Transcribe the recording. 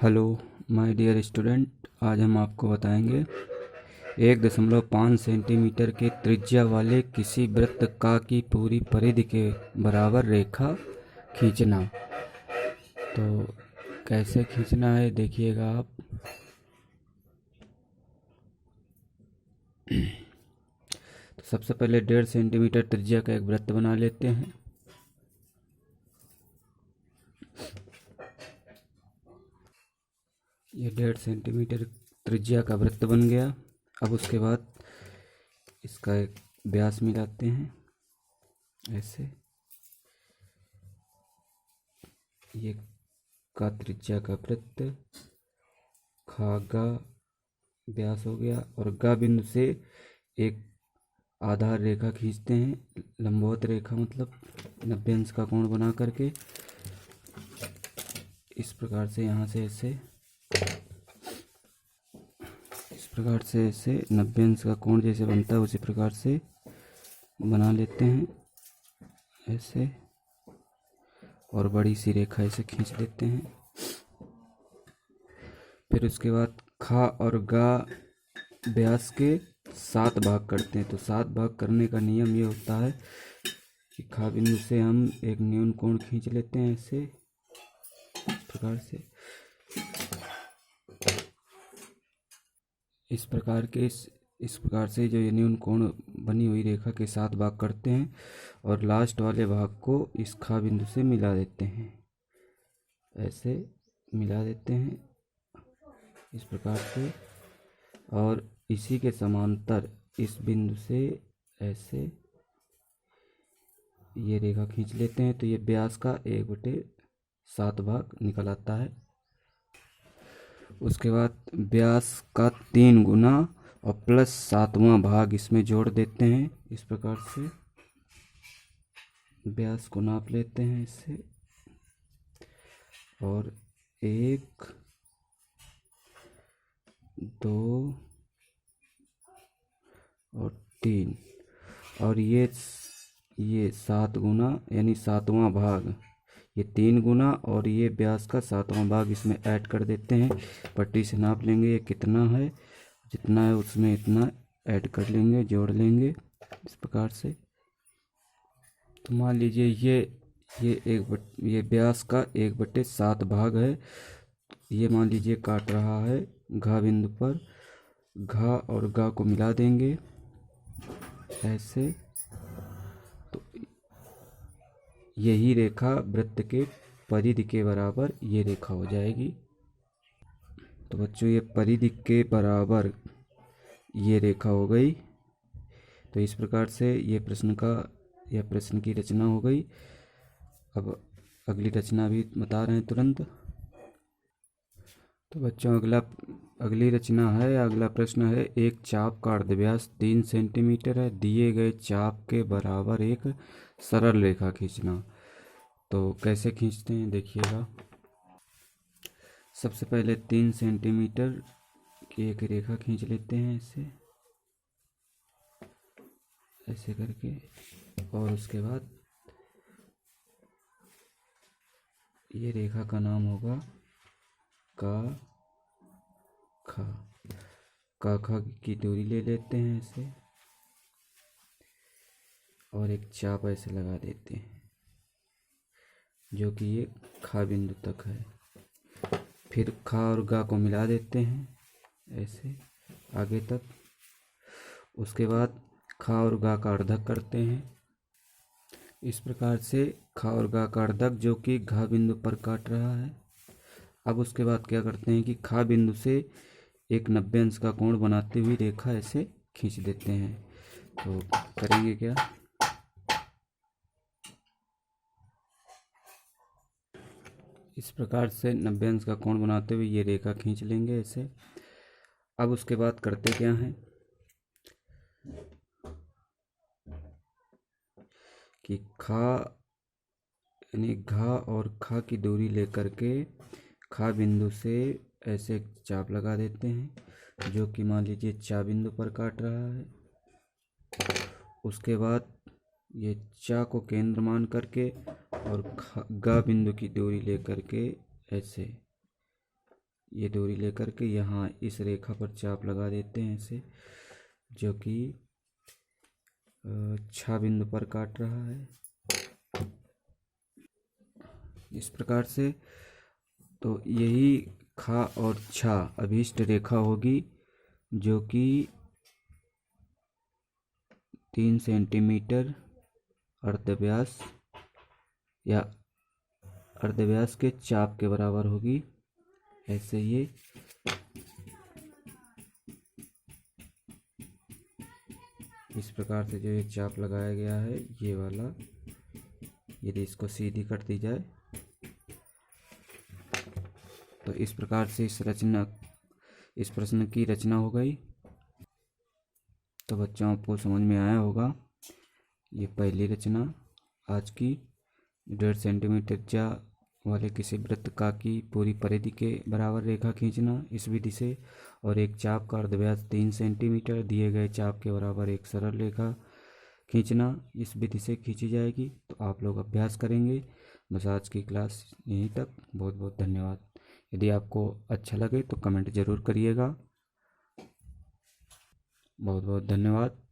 Hello my dear student, आज हम आपको बताएंगे 1.5 सेंटीमीटर के त्रिज्या वाले किसी वृत्त का की पूरी परिधि के बराबर रेखा खींचना। तो कैसे खींचना है देखिएगा आप। तो सबसे पहले 1.5 सेंटीमीटर त्रिज्या का एक वृत्त बना लेते हैं। ये 1.5 सेंटीमीटर त्रिज्या का वृत्त बन गया। अब उसके बाद इसका एक व्यास मिलाते हैं ऐसे। ये का त्रिज्या का वृत्त खा गा व्यास हो गया, और गा बिंदु से एक आधार रेखा खींचते हैं, लंबवत रेखा मतलब 90 अंश का कोण बना करके। इस प्रकार से यहाँ से ऐसे, इस प्रकार से ऐसे 90 अंश का कोण जैसे बनता है उसी प्रकार से बना लेते हैं ऐसे, और बड़ी सी रेखा ऐसे खींच देते हैं। फिर उसके बाद खा और गा व्यास के 7 भाग करते हैं। तो 7 भाग करने का नियम ये होता है कि खा बिंदु से हम एक न्यून कोण खींच लेते हैं ऐसे, इस प्रकार से। इस प्रकार से जो ये न्यून कोण बनी हुई रेखा के 7 भाग करते हैं, और लास्ट वाले भाग को इस खा बिंदु से मिला देते हैं, ऐसे मिला देते हैं इस प्रकार से। और इसी के समांतर इस बिंदु से ऐसे ये रेखा खींच लेते हैं। तो ये व्यास का 1/7 भाग निकल आता है। उसके बाद व्यास का 3 गुना और प्लस 7वां भाग इसमें जोड़ देते हैं। इस प्रकार से व्यास को नाप लेते हैं इससे, और 1 2 और 3, और ये 7 गुना यानी 7वां भाग, ये 3 गुना और ये व्यास का 7वां भाग इसमें ऐड कर देते हैं। पट्टी से नाप लेंगे ये कितना है, जितना है उसमें इतना ऐड कर लेंगे, जोड़ लेंगे इस प्रकार से। तो मान लीजिए ये व्यास का 1/7 भाग है। ये मान लीजिए काट रहा है घा बिंदु पर। घा और गा को मिला देंगे ऐसे। तो यही रेखा वृत्त के परिधि के बराबर ये रेखा हो जाएगी। तो बच्चों ये परिधि के बराबर ये रेखा हो गई। तो इस प्रकार से ये प्रश्न की रचना हो गई। अब अगली रचना भी बता रहे हैं तुरंत। तो बच्चों अगला प्रश्न है, एक चाप का अर्धव्यास 3 सेंटीमीटर है। दिए गए चाप के बराबर एक सरल रेखा खींचना। तो कैसे खींचते हैं देखिएगा। सबसे पहले 3 सेंटीमीटर की एक रेखा खींच लेते हैं ऐसे करके, और उसके बाद ये रेखा का नाम होगा का खा की दूरी ले लेते हैं ऐसे, और एक चाप ऐसे लगा देते हैं जो कि ये खा बिंदु तक है। फिर खा और गा को मिला देते हैं ऐसे आगे तक। उसके बाद खा और गा का अर्धक करते हैं इस प्रकार से, खा और गा का अर्धक जो कि घा बिंदु पर काट रहा है। अब उसके बाद क्या करते हैं कि खा बिंदु से एक 90 अंश का कोण बनाते हुए रेखा ऐसे खींच देते हैं। तो करेंगे क्या, इस प्रकार से 90 अंश का कोण बनाते हुए ये रेखा खींच लेंगे ऐसे। अब उसके बाद करते क्या हैं कि खा यानी घा और खा की दूरी लेकर के खा बिंदु से ऐसे एक चाप लगा देते हैं जो कि मान लीजिए चा बिंदु पर काट रहा है। उसके बाद ये चा को केंद्र मान करके और गा बिंदु की दूरी लेकर के ऐसे ये दूरी लेकर के यहाँ इस रेखा पर चाप लगा देते हैं ऐसे, जो कि 6 बिंदु पर काट रहा है इस प्रकार से। तो यही खा और छा अभीष्ट रेखा होगी, जो कि 3 सेंटीमीटर अर्धव्यास या अर्धव्यास के चाप के बराबर होगी। ऐसे ये इस प्रकार से जो ये चाप लगाया गया है, ये वाला, यदि इसको सीधी कर दी जाए तो इस प्रकार से इस प्रश्न की रचना हो गई। तो बच्चों आपको समझ में आया होगा। ये पहली रचना आज की, 1.5 सेंटीमीटर त्रिज्या वाले किसी वृत्तका की पूरी परिधि के बराबर रेखा खींचना इस विधि से, और एक चाप का अर्धव्यास 3 सेंटीमीटर दिए गए चाप के बराबर एक सरल रेखा खींचना इस विधि से खींची जाएगी। तो आप लोग अभ्यास करेंगे। बस आज की क्लास यहीं तक। बहुत बहुत धन्यवाद। यदि आपको अच्छा लगे तो कमेंट ज़रूर करिएगा। बहुत बहुत धन्यवाद।